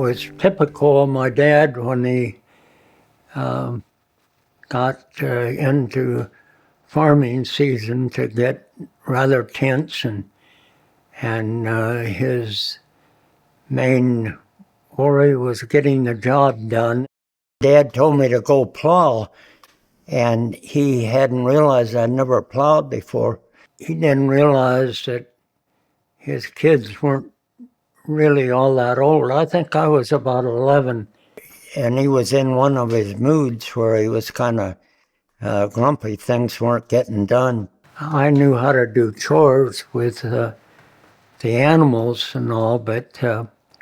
was typical of my dad when he got into farming season to get rather tense, and his main worry was getting the job done. Dad told me to go plow, and he hadn't realized I'd never plowed before. He didn't realize that his kids weren't really all that old. I think I was about 11, and he was in one of his moods where he was kind of grumpy. Things weren't getting done. I knew how to do chores with the animals and all, but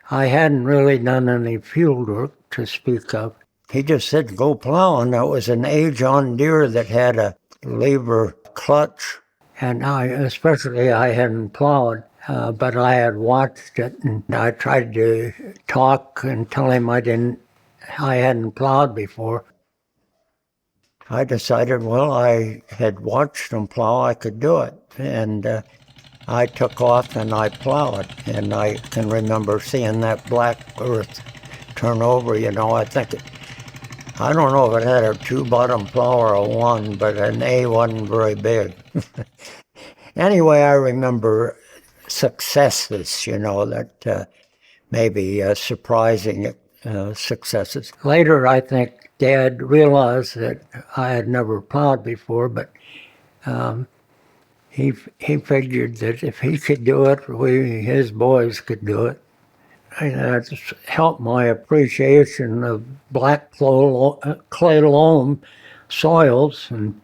I hadn't really done any field work to speak of. He just said, go plow, and that was an John Deere that had a lever clutch. And I hadn't plowed, but I had watched it, and I tried to talk and tell him I hadn't plowed before. I decided, well, I had watched him plow, I could do it. And I took off and I plowed, and I can remember seeing that black earth turn over, I don't know if it had a 2-bottom plow or a 1, but an A wasn't very big. Anyway, I remember successes, that maybe surprising successes. Later, I think Dad realized that I had never plowed before, but he figured that if he could do it, his boys could do it. And it's helped my appreciation of black clay loam soils and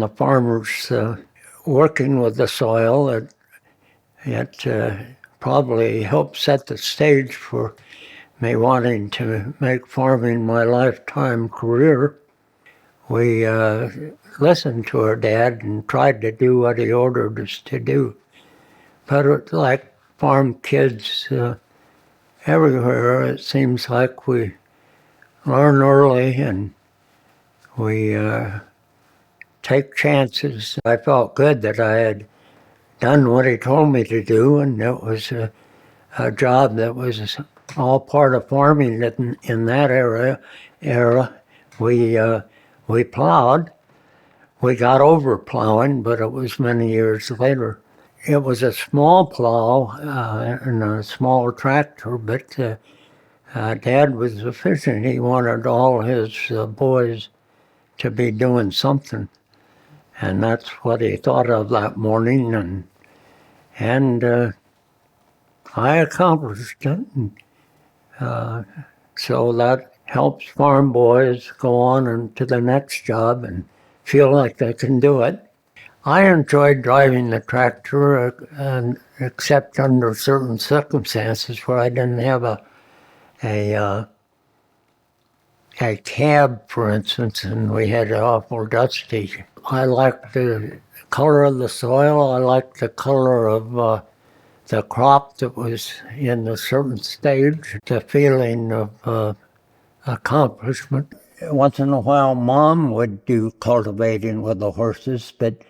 the farmers working with the soil. It probably helped set the stage for me wanting to make farming my lifetime career. We listened to our dad and tried to do what he ordered us to do. But it's like farm kids everywhere, it seems like we learn early and we take chances. I felt good that I had done what he told me to do, and it was a job that was all part of farming in that era. We plowed. We got over plowing, but it was many years later. It was a small plow and a small tractor, but Dad was efficient. He wanted all his boys to be doing something, and that's what he thought of that morning, and I accomplished it. So that helps farm boys go on to the next job and feel like they can do it. I enjoyed driving the tractor, except under certain circumstances where I didn't have a cab, for instance, and we had it awful dusty. I liked the color of the soil. I liked the color of the crop that was in a certain stage, the feeling of accomplishment. Once in a while, Mom would do cultivating with the horses, but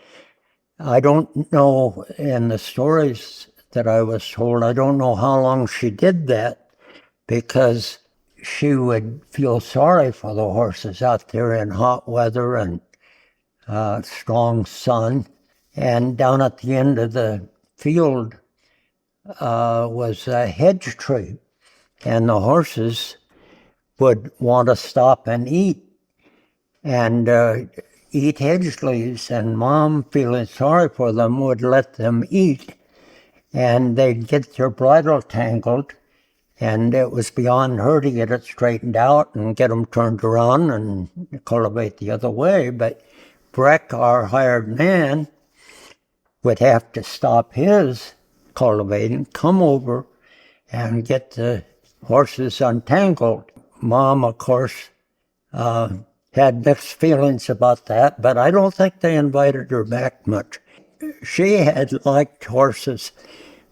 I don't know, in the stories that I was told, I don't know how long she did that, because she would feel sorry for the horses out there in hot weather and strong sun. And down at the end of the field was a hedge tree, and the horses would want to stop and eat hedge leaves, and Mom, feeling sorry for them, would let them eat, and they'd get their bridle tangled, and it was beyond her to get it straightened out and get them turned around and cultivate the other way. But Breck, our hired man, would have to stop his cultivating, come over and get the horses untangled. Mom, of course, had mixed feelings about that, but I don't think they invited her back much. She had liked horses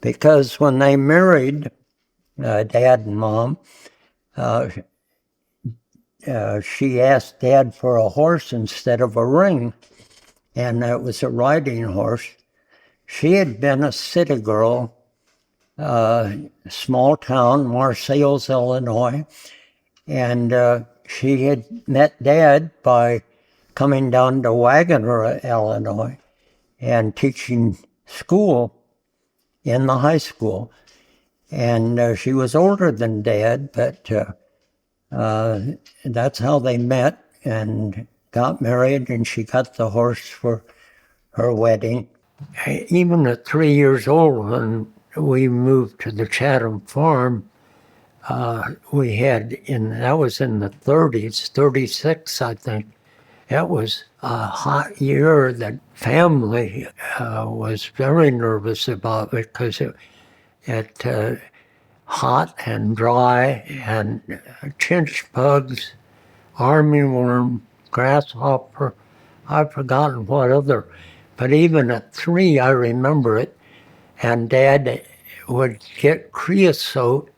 because when they married, Dad and Mom, she asked Dad for a horse instead of a ring, and it was a riding horse. She had been a city girl small town, Marseilles, Illinois, and she had met Dad by coming down to Wagoner, Illinois, and teaching school in the high school. And she was older than Dad, but that's how they met and got married, and she got the horse for her wedding. Even at 3 years old, when we moved to the Chatham farm, we had, that was in the 30s, 36, I think. It was a hot year that family was very nervous about because it hot and dry and chinch bugs, armyworm, grasshopper. I've forgotten what other. But even at 3, I remember it. And Dad would get creosote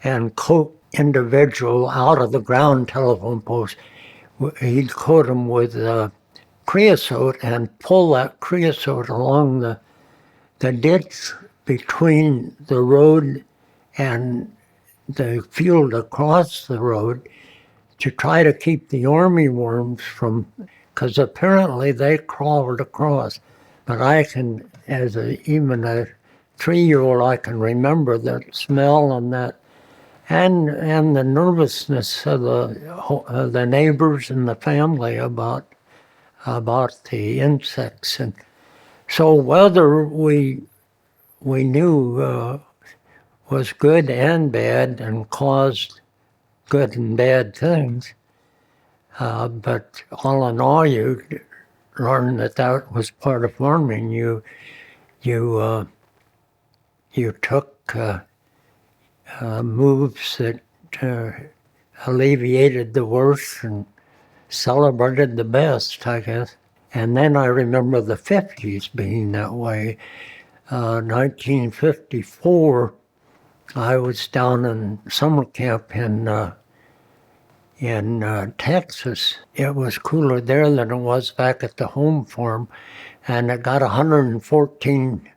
and coat individual out of the ground telephone post. He'd coat them with creosote and pull that creosote along the ditch between the road and the field across the road to try to keep the armyworms from, because apparently they crawled across. But I can, even a 3-year-old, I can remember that smell and that, and the nervousness of the neighbors and the family about the insects. And so weather we knew was good and bad and caused good and bad things. But all in all, you learn that was part of farming. You took moves that alleviated the worst and celebrated the best, I guess. And then I remember the 50s being that way. 1954, I was down in summer camp in Texas. It was cooler there than it was back at the home farm, and it got 114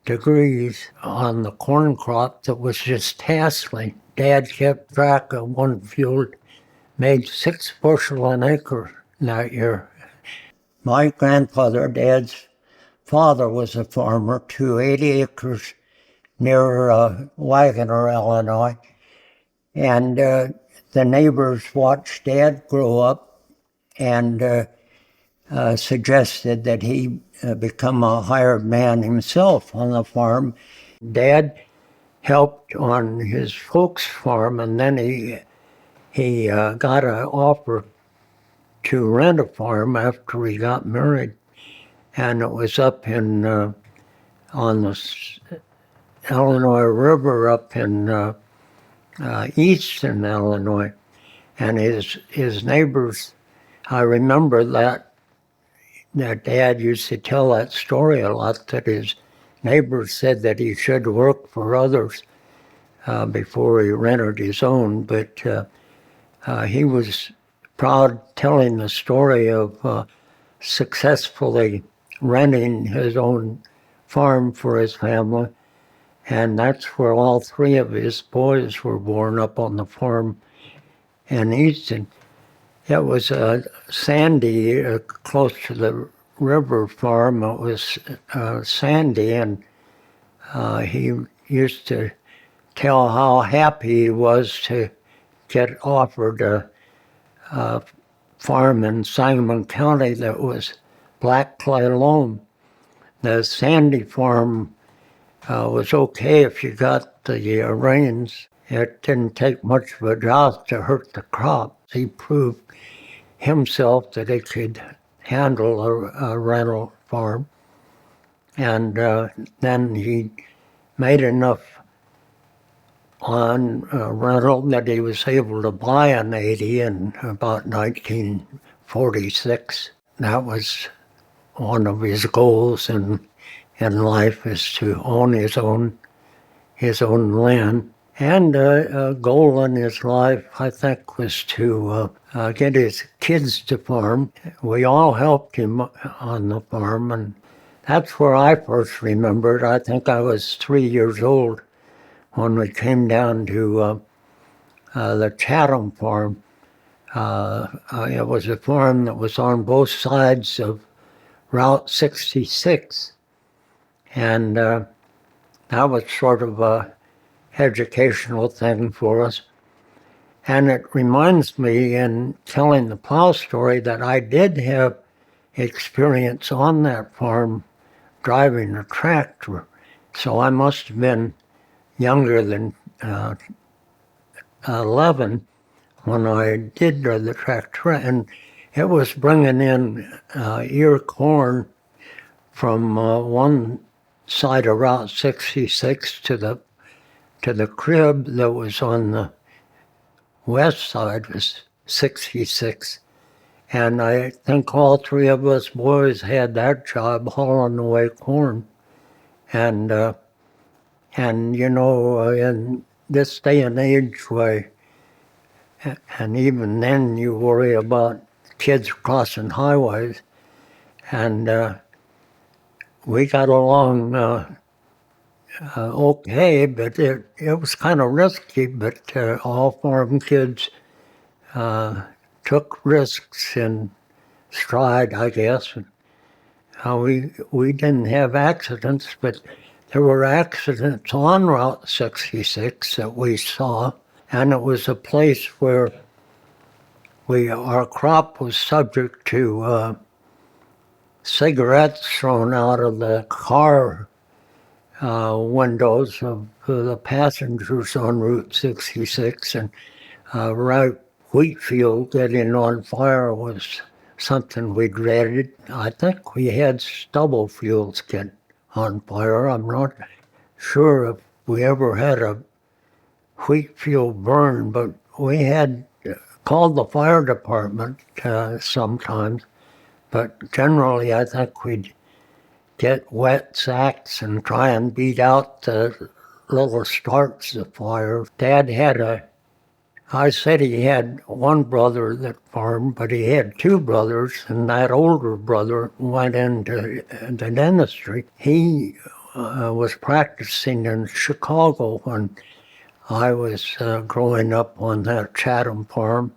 degrees on the corn crop that was just tasseling. Dad kept track of one field, made 6 bushel an acre that year. My grandfather, Dad's father, was a farmer, 80 acres near Wagoner, Illinois. And the neighbors watched Dad grow up and suggested that he become a hired man himself on the farm. Dad helped on his folks' farm, and then he got an offer to rent a farm after he got married, and it was up in on the Illinois River up in eastern Illinois. And his neighbors, I remember that Dad used to tell that story a lot, that his neighbors said that he should work for others before he rented his own, but he was proud telling the story of successfully renting his own farm for his family. And that's where all 3 of his boys were born, up on the farm in Easton. It was sandy, close to the river farm. It was sandy, and he used to tell how happy he was to get offered a farm in Sangamon County that was black clay loam. The sandy farm was okay if you got the rains. It didn't take much of a drought to hurt the crop. He proved himself that he could handle a rental farm. And then he made enough on rental that he was able to buy an 80 in about 1946. That was one of his goals in life, is to own his own land. And a goal in his life, I think, was to get his kids to farm. We all helped him on the farm, and that's where I first remembered. I think I was 3 years old when we came down to the Chatham farm. It was a farm that was on both sides of Route 66, and that was sort of a educational thing for us. And it reminds me, in telling the plow story, that I did have experience on that farm driving a tractor. So I must have been younger than 11 when I did drive the tractor. And it was bringing in ear corn from one side of Route 66 to the crib that was on the west side was 66. And I think all three of us boys had that job, hauling away corn. And you know, in this day and age, and even then you worry about kids crossing highways. And we got along okay, but it was kind of risky, but all farm kids took risks in stride, I guess. We didn't have accidents, but there were accidents on Route 66 that we saw, and it was a place where our crop was subject to cigarettes thrown out of the car windows of the passengers on Route 66, and ripe wheat field getting on fire was something we dreaded. I think we had stubble fields get on fire. I'm not sure if we ever had a wheat field burn, but we had called the fire department sometimes. But generally, I think we'd get wet sacks and try and beat out the little starts of fire. Dad I said he had one brother that farmed, but he had two brothers, and that older brother went into the dentistry. He was practicing in Chicago when I was growing up on that Chatham farm,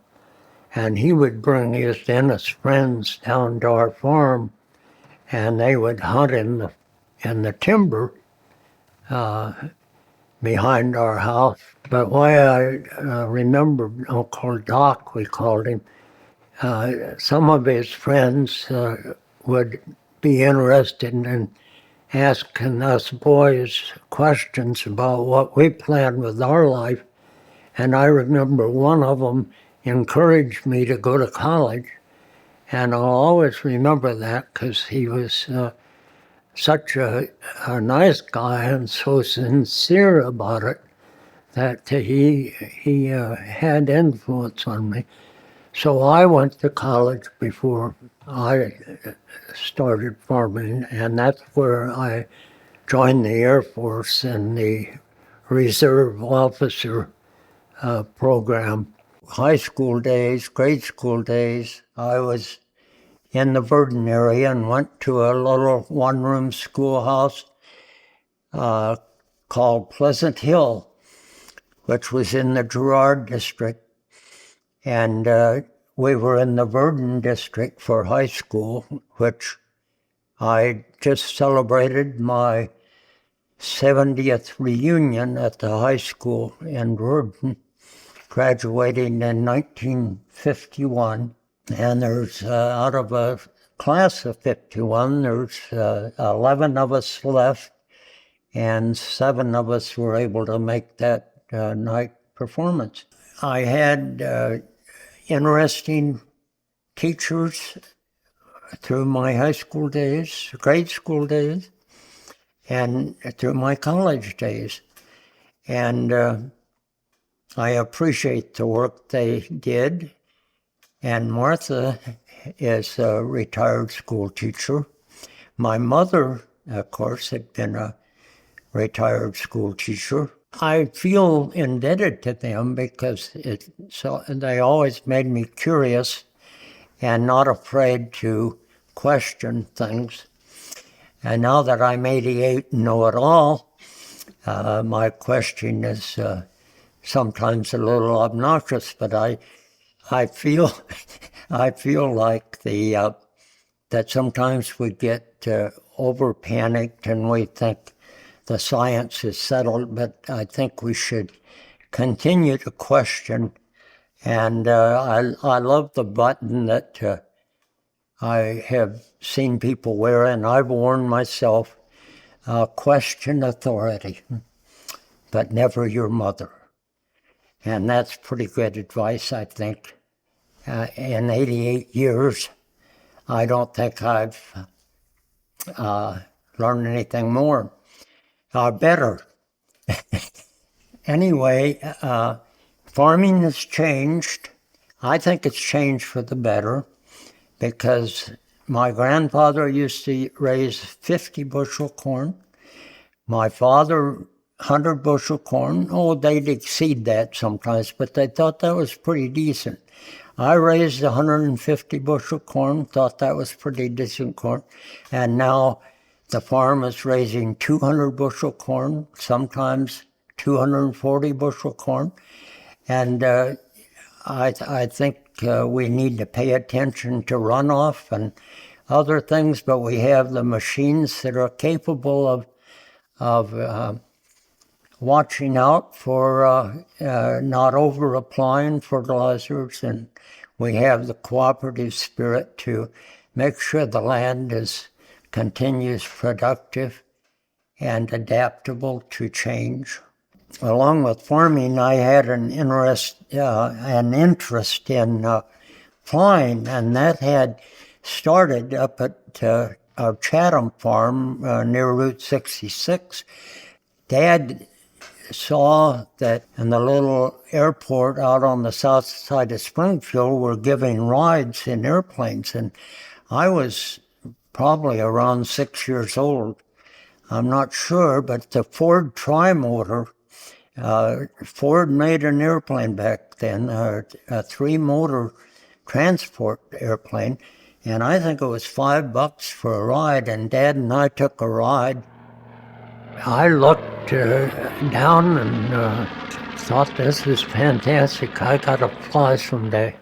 and he would bring his dentist friends down to our farm, and they would hunt in the timber behind our house. But why I remember Uncle Doc, we called him, some of his friends would be interested in asking us boys questions about what we planned with our life. And I remember one of them encouraged me to go to college. And I'll always remember that because he was such a nice guy and so sincere about it that he had influence on me. So I went to college before I started farming, and that's where I joined the Air Force in the Reserve Officer program. High school days, grade school days, I was in the Verdon area and went to a little one-room schoolhouse called Pleasant Hill, which was in the Girard district. And we were in the Verdon district for high school, which I just celebrated my 70th reunion at the high school in Verdon, graduating in 1951. And there's, out of a class of 51, there's 11 of us left, and 7 of us were able to make that night performance. I had interesting teachers through my high school days, grade school days, and through my college days. And I appreciate the work they did. And Martha is a retired school teacher. My mother, of course, had been a retired school teacher. I feel indebted to them because they always made me curious and not afraid to question things. And now that I'm 88 and know it all, My question is sometimes a little obnoxious, but I feel I feel like that sometimes we get over panicked and we think the science is settled, but I think we should continue to question. And I love the button that I have seen people wear, and I've worn myself, question authority, but never your mother. And that's pretty good advice, I think. In 88 years, I don't think I've learned anything more. Better. Anyway, farming has changed. I think it's changed for the better, because my grandfather used to raise 50 bushel corn. My father, 100 bushel corn. Oh, they'd exceed that sometimes, but they thought that was pretty decent. I raised 150 bushel corn, thought that was pretty decent corn, and now the farm is raising 200 bushel corn, sometimes 240 bushel corn, and I think we need to pay attention to runoff and other things, but we have the machines that are capable of watching out for not over-applying fertilizers, and we have the cooperative spirit to make sure the land continues productive and adaptable to change. Along with farming, I had an interest in flying, and that had started up at our Chatham farm near Route 66. Dad saw that in the little airport out on the south side of Springfield were giving rides in airplanes, and I was probably around 6 years old. I'm not sure, but the Ford Trimotor, Ford made an airplane back then, a three-motor transport airplane, and I think it was $5 for a ride, and Dad and I took a ride. I looked down and thought, this is fantastic. I got to fly someday.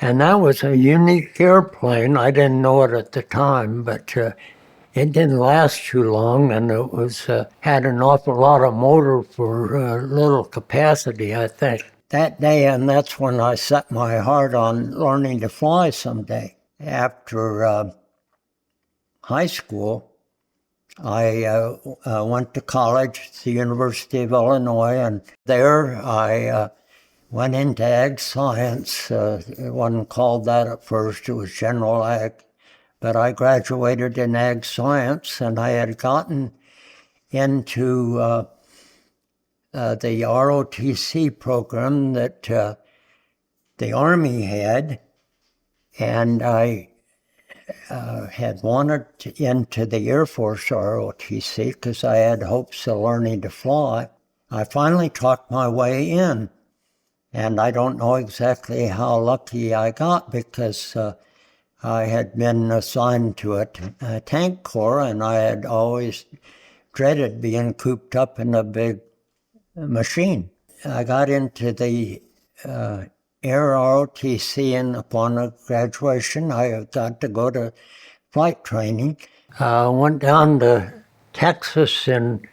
And that was a unique airplane. I didn't know it at the time, but it didn't last too long, and it was had an awful lot of motor for little capacity, I think. That day, and that's when I set my heart on learning to fly someday. After high school, I went to college at the University of Illinois, and there I went into ag science. It wasn't called that at first, it was general ag. But I graduated in ag science, and I had gotten into the ROTC program that the Army had, and I had wanted into the Air Force ROTC because I had hopes of learning to fly. I finally talked my way in, and I don't know exactly how lucky I got, because I had been assigned to a tank corps, and I had always dreaded being cooped up in a big machine. I got into the Air ROTC, and upon graduation, I got to go to flight training. I went down to Texas in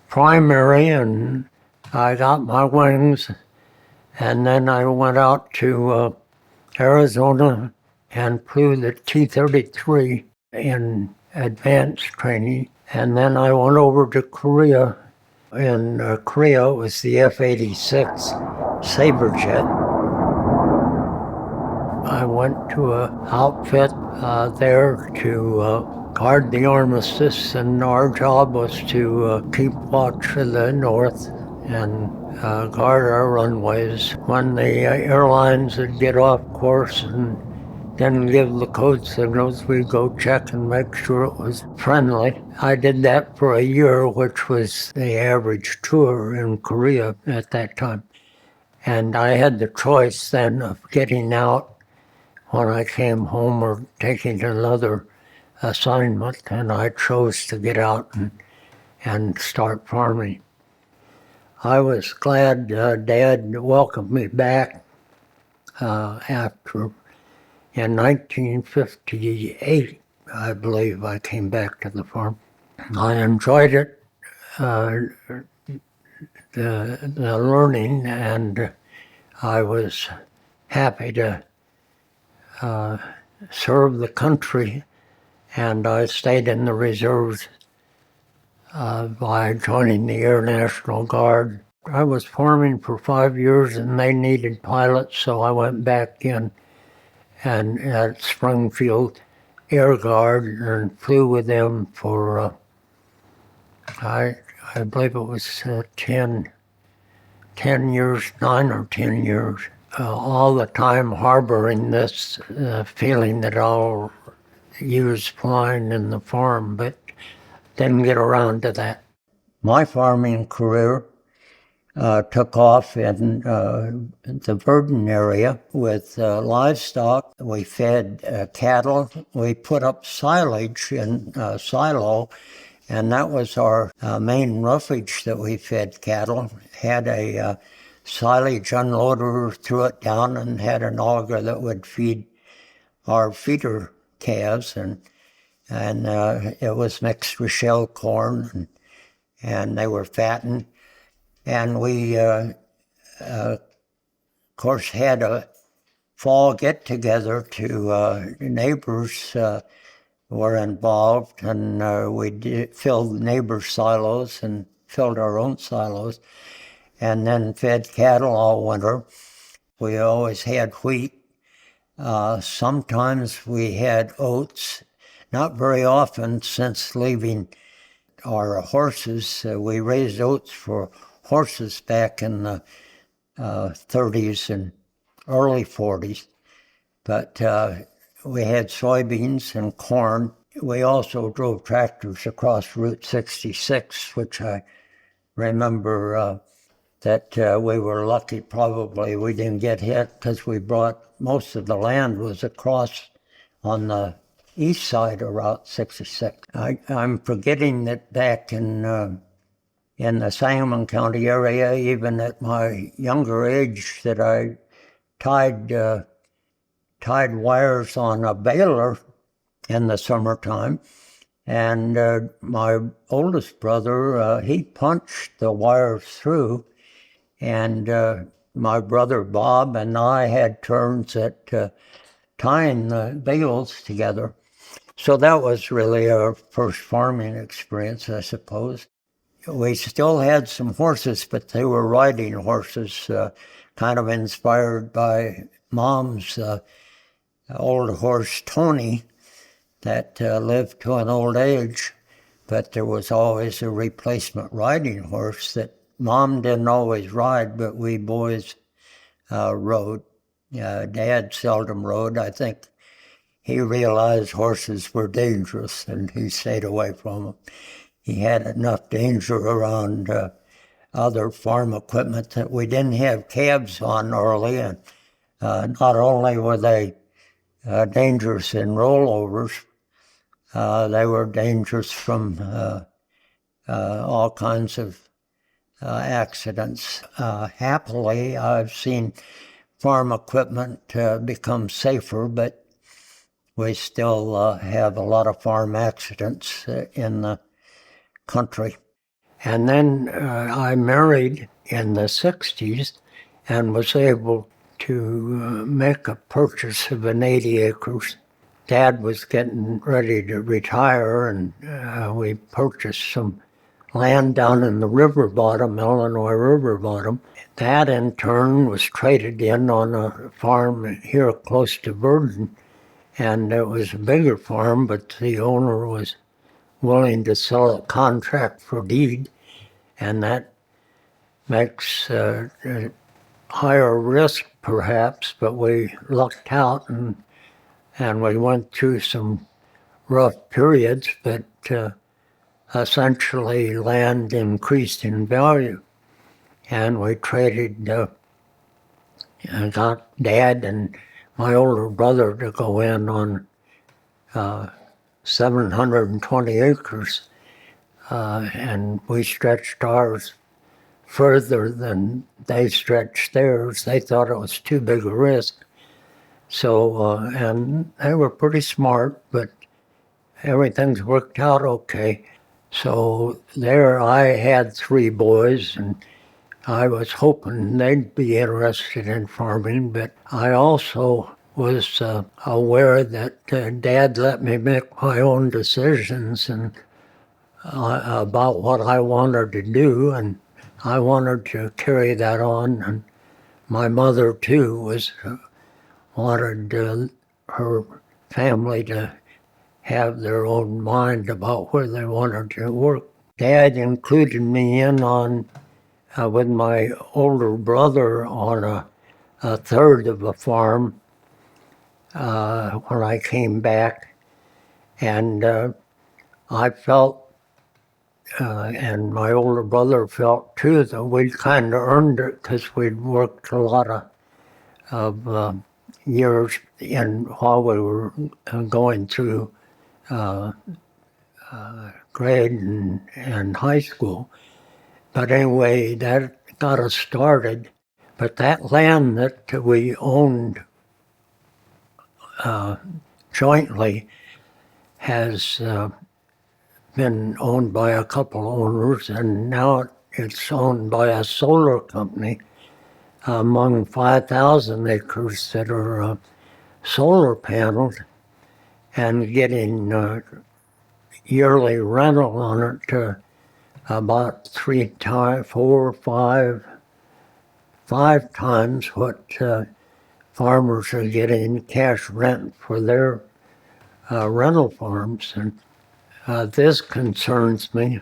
primary, and I got my wings, and then I went out to Arizona and flew the T-33 in advanced training. And then I went over to Korea. In Korea, it was the F-86 Sabre jet. I went to an outfit there to guard the armistice, and our job was to keep watch of the north and guard our runways. When the airlines would get off course and didn't give the code signals, we'd go check and make sure it was friendly. I did that for a year, which was the average tour in Korea at that time. And I had the choice then of getting out when I came home or taking another assignment, and I chose to get out and start farming. I was glad Dad welcomed me back after, in 1958, I believe, I came back to the farm. I enjoyed it, the learning, and I was happy to serve the country, and I stayed in the reserves by joining the Air National Guard. I was farming for 5 years, and they needed pilots, so I went back in and at Springfield Air Guard and flew with them for, I believe it was 10 years, 9 or 10 years. All the time harboring this feeling that I'll use flying in the farm, but didn't get around to that. My farming career took off in the Verdon area with livestock. We fed cattle. We put up silage in a silo, and that was our main roughage that we fed cattle. Had a silage unloader, threw it down, and had an auger that would feed our feeder calves, and it was mixed with shell corn, and they were fattened. And we, of course, had a fall get-together to neighbors were involved, and we filled neighbors' silos and filled our own silos, and then fed cattle all winter. We always had wheat. Sometimes we had oats. Not very often since leaving our horses. We raised oats for horses back in the 30s and early 40s. But we had soybeans and corn. We also drove tractors across Route 66, which I remember that we were lucky probably we didn't get hit because we brought, most of the land was across on the east side of Route 66. I'm forgetting that back in the Sangamon County area, even at my younger age, that I tied wires on a baler in the summertime. And my oldest brother, he punched the wires through, and my brother Bob and I had turns at tying the bales together. So that was really our first farming experience, I suppose. We still had some horses, but they were riding horses, kind of inspired by Mom's old horse, Tony, that lived to an old age. But there was always a replacement riding horse that Mom didn't always ride, but we boys rode. Dad seldom rode. I think he realized horses were dangerous, and he stayed away from them. He had enough danger around other farm equipment that we didn't have calves on early, and not only were they dangerous in rollovers, they were dangerous from all kinds of accidents. Happily, I've seen farm equipment become safer, but we still have a lot of farm accidents in the country. And then I married in the 60s and was able to make a purchase of an 80 acres. Dad was getting ready to retire, and we purchased some land down in the river bottom, Illinois river bottom. That in turn was traded in on a farm here close to Verdon, and it was a bigger farm, but the owner was willing to sell a contract for deed, and that makes higher risk perhaps, but we lucked out, and we went through some rough periods, but essentially land increased in value. And we traded, and got Dad and my older brother to go in on 720 acres and we stretched ours further than they stretched theirs. They thought it was too big a risk. So, and they were pretty smart, but everything's worked out okay. So there I had 3 boys, and I was hoping they'd be interested in farming, but I also was aware that Dad let me make my own decisions and about what I wanted to do, and I wanted to carry that on. And my mother too wanted her family to have their own mind about where they wanted to work. Dad included me in on with my older brother on a third of a farm when I came back, and I felt, and my older brother felt too, that we'd kind of earned it because we'd worked a lot of years while we were going through grade and high school. But anyway, that got us started. But that land that we owned jointly has been owned by a couple owners, and now it's owned by a solar company among 5,000 acres that are solar panels, and getting yearly rental on it to about 3 times, 4, 5 times what farmers are getting cash rent for their rental farms. And this concerns me.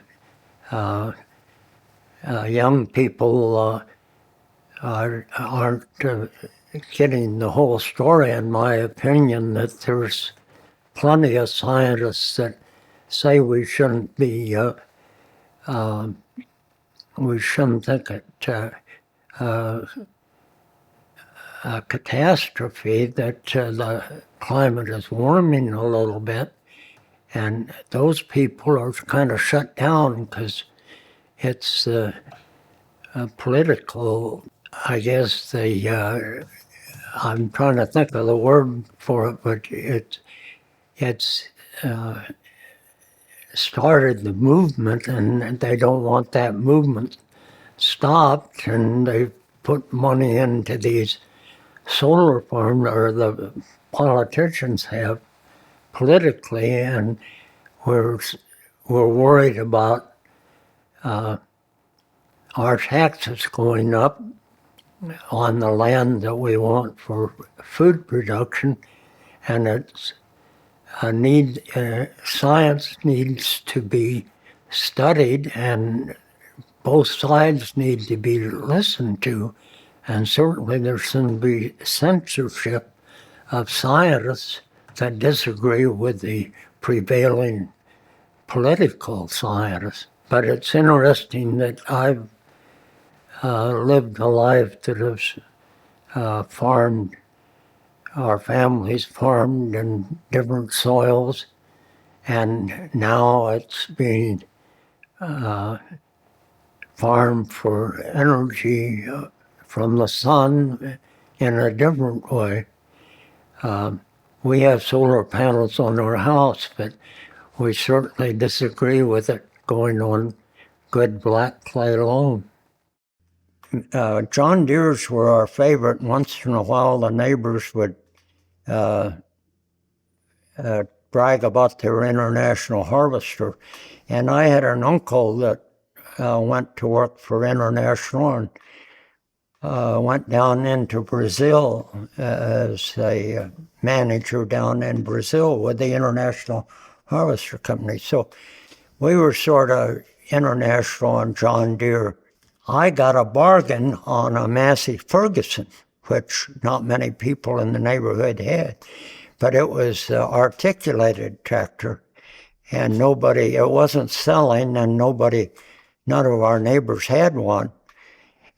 Young people aren't getting the whole story, in my opinion, that there's plenty of scientists that say we shouldn't be, we shouldn't think it a catastrophe that the climate is warming a little bit, and those people are kind of shut down because it's political. I guess I'm trying to think of the word for it, but it's started the movement, and they don't want that movement stopped, and they put money into these solar farms, or the politicians have politically, and we're worried about our taxes going up on the land that we want for food production, and it's a need. Science needs to be studied, and both sides need to be listened to, and certainly there's going to be censorship of scientists that disagree with the prevailing political scientists. But it's interesting that I've lived a life that has farmed, our families farmed in different soils, and now it's being farmed for energy from the sun in a different way. We have solar panels on our house, but we certainly disagree with it going on good black clay loam. John Deeres were our favorite. Once in a while, the neighbors would brag about their international harvester. And I had an uncle that went to work for International and went down into Brazil as a manager down in Brazil with the International Harvester Company. So we were sort of international on John Deere. I got a bargain on a Massey Ferguson, which not many people in the neighborhood had, but it was an articulated tractor, and it wasn't selling, and none of our neighbors had one.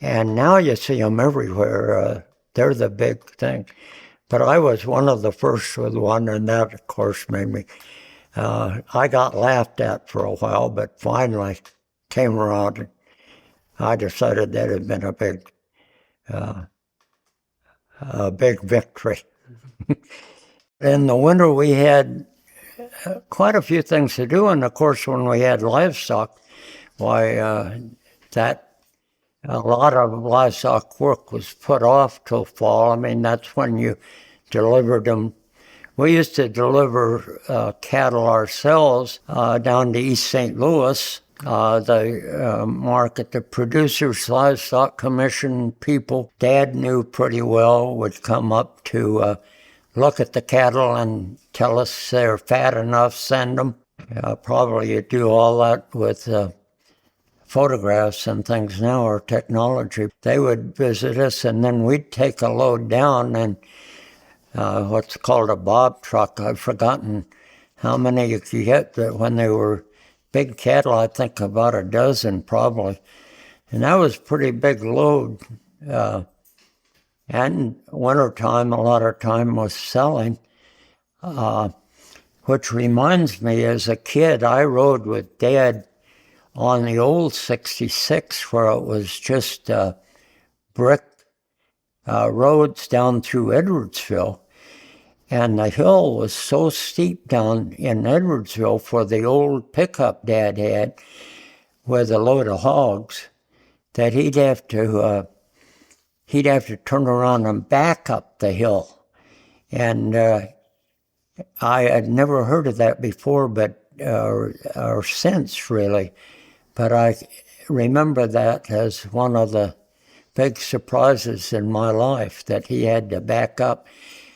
And now you see them everywhere. They're the big thing. But I was one of the first with one, and that, of course, made me I got laughed at for a while, but finally came around and I decided that had been a big victory. In the winter, we had quite a few things to do, and of course, when we had livestock, why that a lot of livestock work was put off till fall. I mean, that's when you delivered them. We used to deliver cattle ourselves down to East St. Louis. The market, the Producers Livestock Commission people, Dad knew pretty well, would come up to look at the cattle and tell us they're fat enough, send them. Probably you do all that with photographs and things now, or technology. They would visit us, and then we'd take a load down and what's called a bob truck. I've forgotten how many you could get, but when they were big cattle, I think about a dozen probably. And that was a pretty big load. And wintertime, a lot of time was selling. Which reminds me, as a kid, I rode with Dad on the old 66, where it was just brick roads down through Edwardsville. And the hill was so steep down in Edwardsville for the old pickup Dad had with a load of hogs that he'd have to turn around and back up the hill. And I had never heard of that before, but or since really. But I remember that as one of the big surprises in my life, that he had to back up.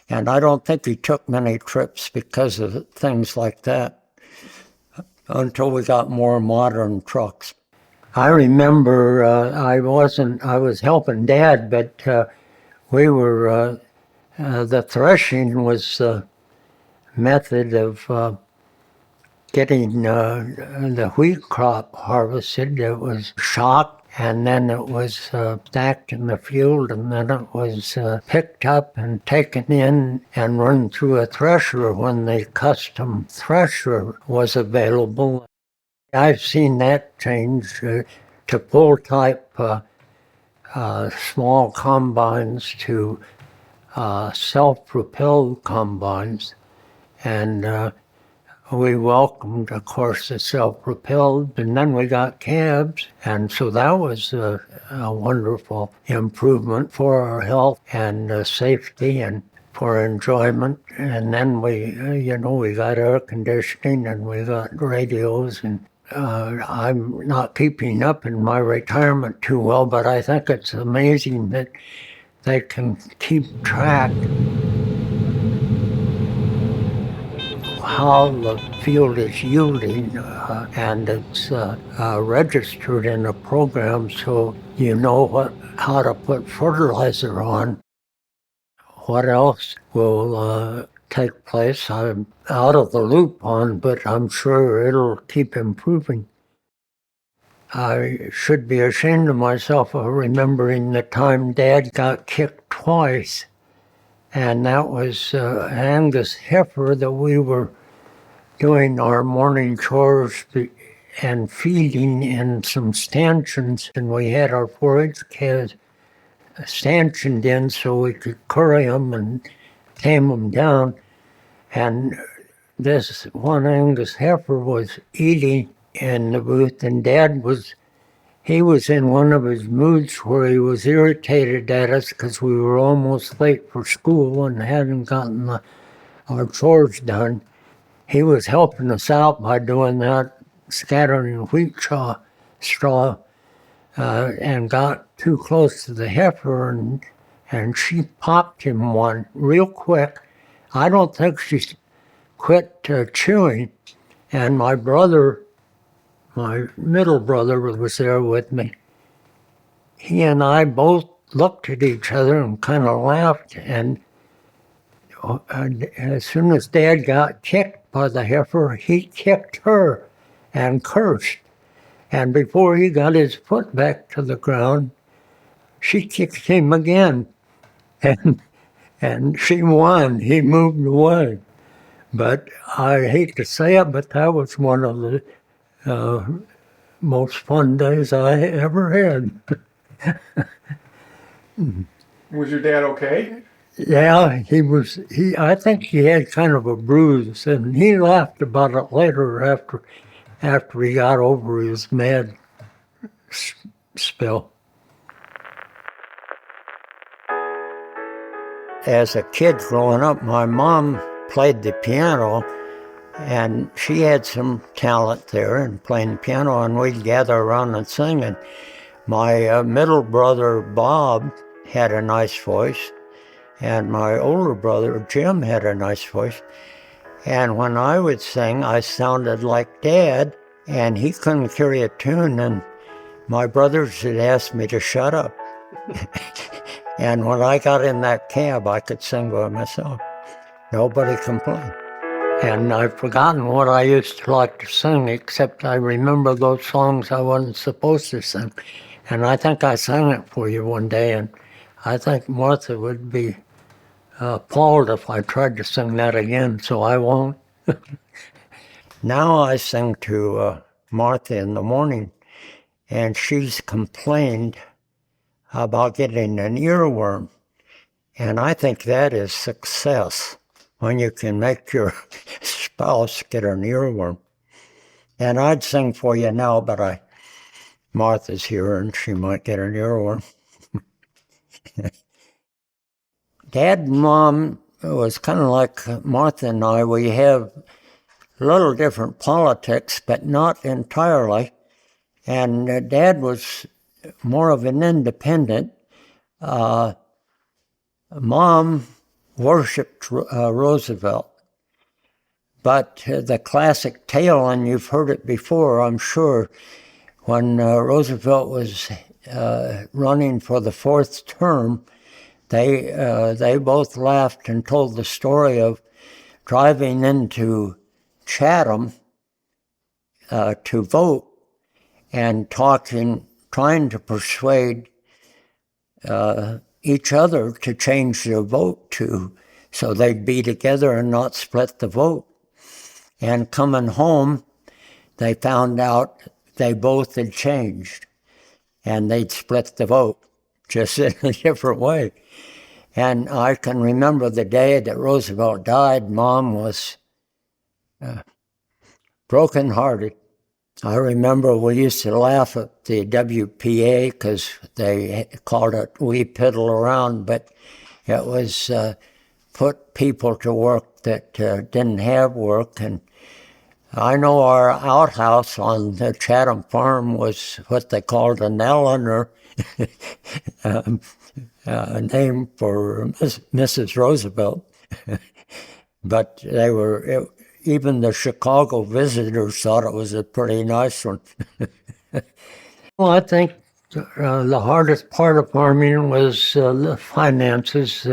And I don't think he took many trips because of things like that until we got more modern trucks. I remember I was helping Dad, but we were, the threshing was the method of getting the wheat crop harvested. It was shocked, and then it was stacked in the field, and then it was picked up and taken in and run through a thresher when the custom thresher was available. I've seen that change to full-type small combines to self-propelled combines, and we welcomed, of course, the self-propelled, and then we got cabs, and so that was a wonderful improvement for our health and safety and for enjoyment. And then we got air conditioning and we got radios, and I'm not keeping up in my retirement too well, but I think it's amazing that they can keep track how the field is yielding, and it's registered in a program, so you know how to put fertilizer on. What else will take place, I'm out of the loop on, but I'm sure it'll keep improving. I should be ashamed of myself for remembering the time Dad got kicked twice, and that was Angus heifer that we were doing our morning chores and feeding in some stanchions, and we had our 4-H calves stanchioned in so we could curry them and tame them down. And this one Angus heifer was eating in the booth, and Dad was in one of his moods where he was irritated at us because we were almost late for school and hadn't gotten our chores done. He was helping us out by doing that, scattering wheat straw, and got too close to the heifer, and she popped him one real quick. I don't think she quit chewing, and my middle brother was there with me. He and I both looked at each other and kind of laughed, and as soon as Dad got kicked by the heifer, he kicked her and cursed. And before he got his foot back to the ground, she kicked him again. And she won. He moved away. But I hate to say it, but that was one of the most fun days I ever had. Was your dad okay? Yeah, he was. I think he had kind of a bruise, and he laughed about it later after he got over his mad spell. As a kid growing up, my mom played the piano, and she had some talent there in playing the piano, and we'd gather around and sing. And my middle brother, Bob, had a nice voice, and my older brother, Jim, had a nice voice. And when I would sing, I sounded like Dad, and he couldn't carry a tune, and my brothers had asked me to shut up. And when I got in that cab, I could sing by myself. Nobody complained. And I've forgotten what I used to like to sing, except I remember those songs I wasn't supposed to sing. And I think I sang it for you one day, and I think Martha would be appalled if I tried to sing that again, so I won't. Now I sing to Martha in the morning, and she's complained about getting an earworm. And I think that is success, when you can make your spouse get an earworm. And I'd sing for you now, but Martha's here and she might get an earworm. Dad and Mom was kind of like Martha and I. We have a little different politics, but not entirely. And Dad was more of an independent. Mom worshipped Roosevelt. But the classic tale, and you've heard it before, I'm sure, when Roosevelt was running for the fourth term, they both laughed and told the story of driving into Chatham to vote and trying to persuade each other to change their vote so they'd be together and not split the vote. And coming home, they found out they both had changed, and they'd split the vote, just in a different way. And I can remember the day that Roosevelt died. Mom was broken-hearted. I remember we used to laugh at the WPA because they called it "We Piddle Around," but it was put people to work that didn't have work. And I know our outhouse on the Chatham farm was what they called an Eleanor, a name for Mrs. Roosevelt. But even the Chicago visitors thought it was a pretty nice one. Well, I think the hardest part of farming was the finances,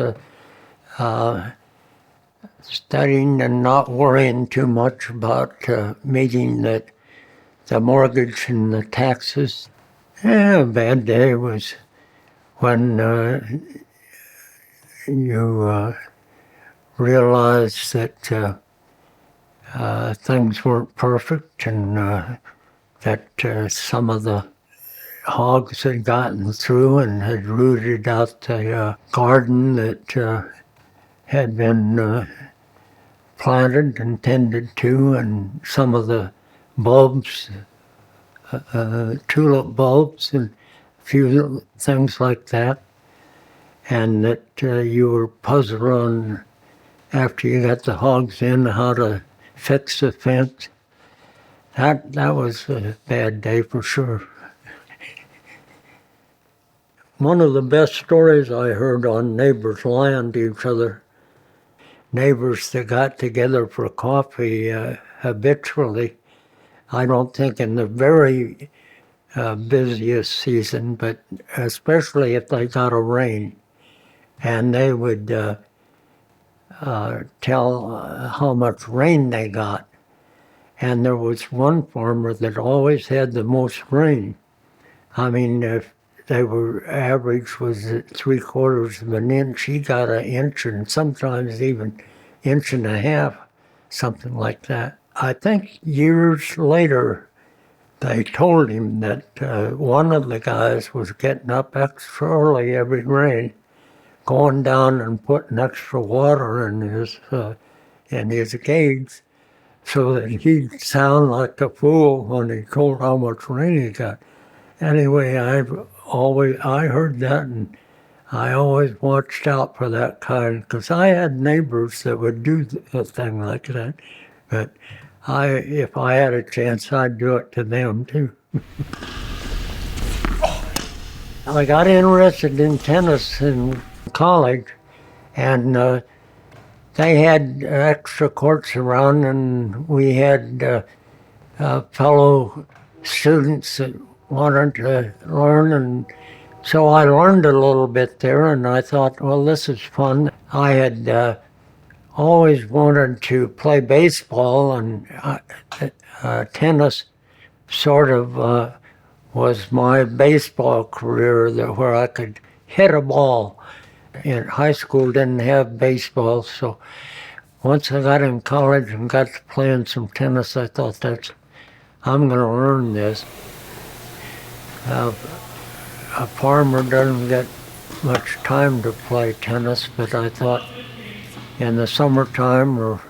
studying and not worrying too much about meeting the mortgage and the taxes. A bad day was when you realize that things weren't perfect, and that some of the hogs had gotten through and had rooted out the garden that had been planted and tended to, and some of the bulbs, tulip bulbs, and a few things like that. And that you were puzzled on, after you got the hogs in, how to fix the fence. That was a bad day for sure. One of the best stories I heard on neighbors lying to each other, neighbors that got together for coffee habitually, I don't think in the very busiest season, but especially if they got a rain. And they would tell how much rain they got. And there was one farmer that always had the most rain. I mean, if they were average was at 3/4 of an inch, he got an inch, and sometimes even inch and a half. something like that. I think years later, they told him that one of the guys was getting up extra early every rain, going down and putting extra water in his cage, so that he'd sound like a fool when he told how much rain he got. Anyway, I heard that, and I always watched out for that kind, because I had neighbors that would do a thing like that. But if I had a chance, I'd do it to them too. I got interested in tennis in college, and they had extra courts around, and we had fellow students that wanted to learn, and so I learned a little bit there, and I thought, well, this is fun. I had always wanted to play baseball, and tennis sort of was my baseball career, where I could hit a ball. In high school, didn't have baseball, so once I got in college and got to playing some tennis, I thought, I'm going to learn this. A farmer doesn't get much time to play tennis, but I thought in the summertime or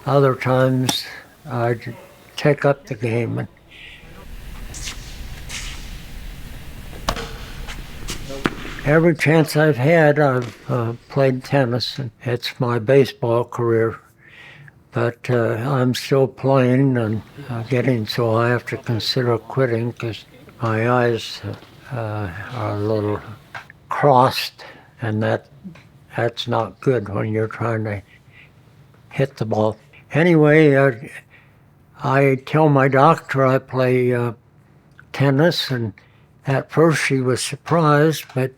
other times I'd take up the game. Every chance I've had, I've played tennis, and it's my baseball career. But I'm still playing and getting so I have to consider quitting because my eyes are a little crossed, and that's not good when you're trying to hit the ball. Anyway, I tell my doctor I play tennis, and at first she was surprised, but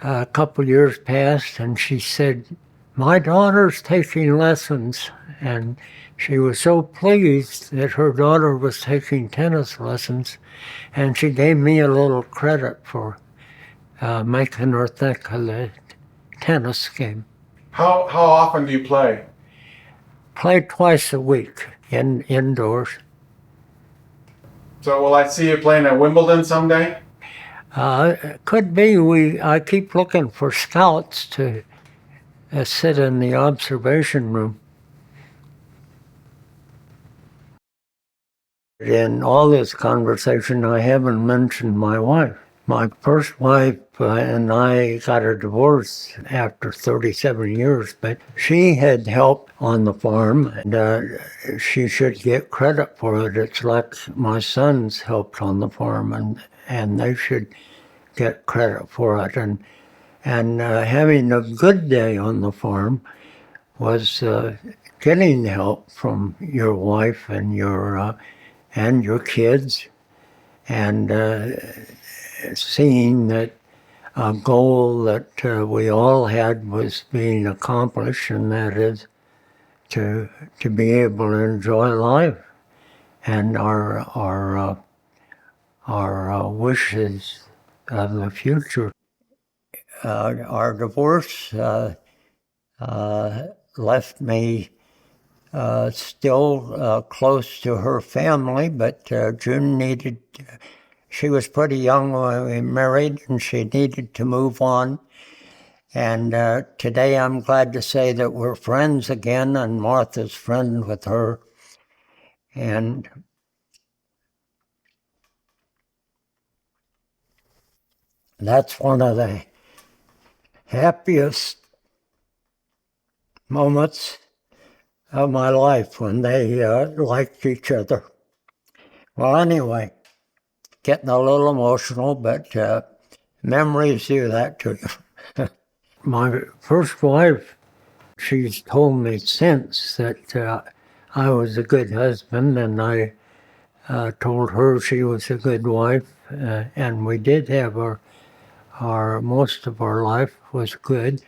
a couple years passed, and she said, my daughter's taking lessons. And she was so pleased that her daughter was taking tennis lessons, and she gave me a little credit for making her think of the tennis game. How often do you play? Play twice a week indoors. So will I see you playing at Wimbledon someday? Could be. I keep looking for scouts to sit in the observation room. In all this conversation, I haven't mentioned my wife. My first wife and I got a divorce after 37 years, but she had helped on the farm, and she should get credit for it. It's like my sons helped on the farm, and they should get credit for it. And having a good day on the farm was getting help from your wife and your kids, and seeing that a goal that we all had was being accomplished, and that is to be able to enjoy life and our wishes of the future. Our divorce left me still close to her family, but June she was pretty young when we married, and she needed to move on. And today I'm glad to say that we're friends again, and Martha's friend with her. And that's one of the happiest moments of my life, when they liked each other. Well, anyway, getting a little emotional, but memories do that to you. My first wife, she's told me since that I was a good husband, and I told her she was a good wife, and we did have our most of our life was good.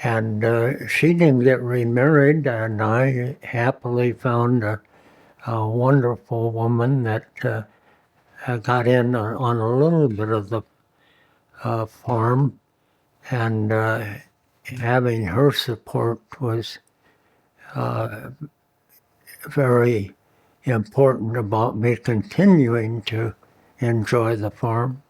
And she didn't get remarried, and I happily found a wonderful woman that got in on a little bit of the farm, and having her support was very important about me continuing to enjoy the farm.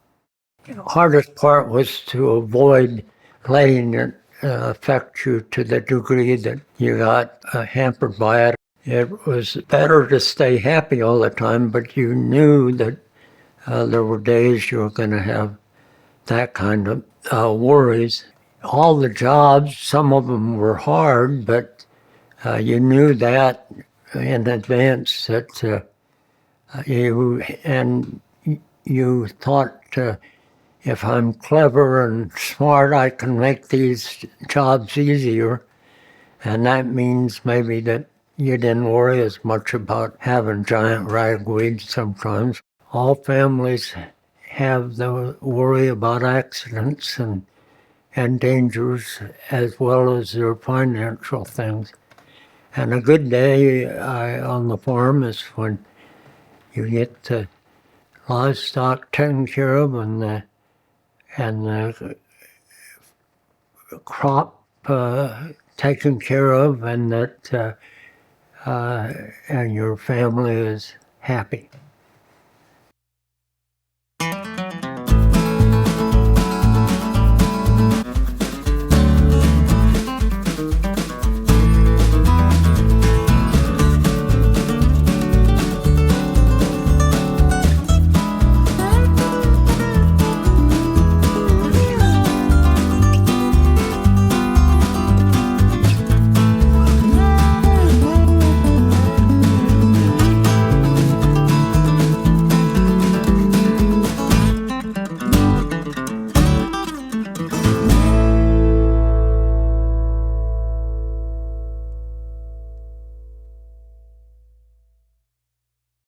The hardest part was to avoid letting it affect you to the degree that you got hampered by it. It was better to stay happy all the time, but you knew that there were days you were going to have that kind of worries. All the jobs, some of them were hard, but you knew that in advance that you thought, if I'm clever and smart, I can make these jobs easier. And that means maybe that you didn't worry as much about having giant ragweeds sometimes. All families have the worry about accidents and dangers as well as their financial things. And a good day on the farm is when you get the livestock taken care of and the crop taken care of, and that and your family is happy.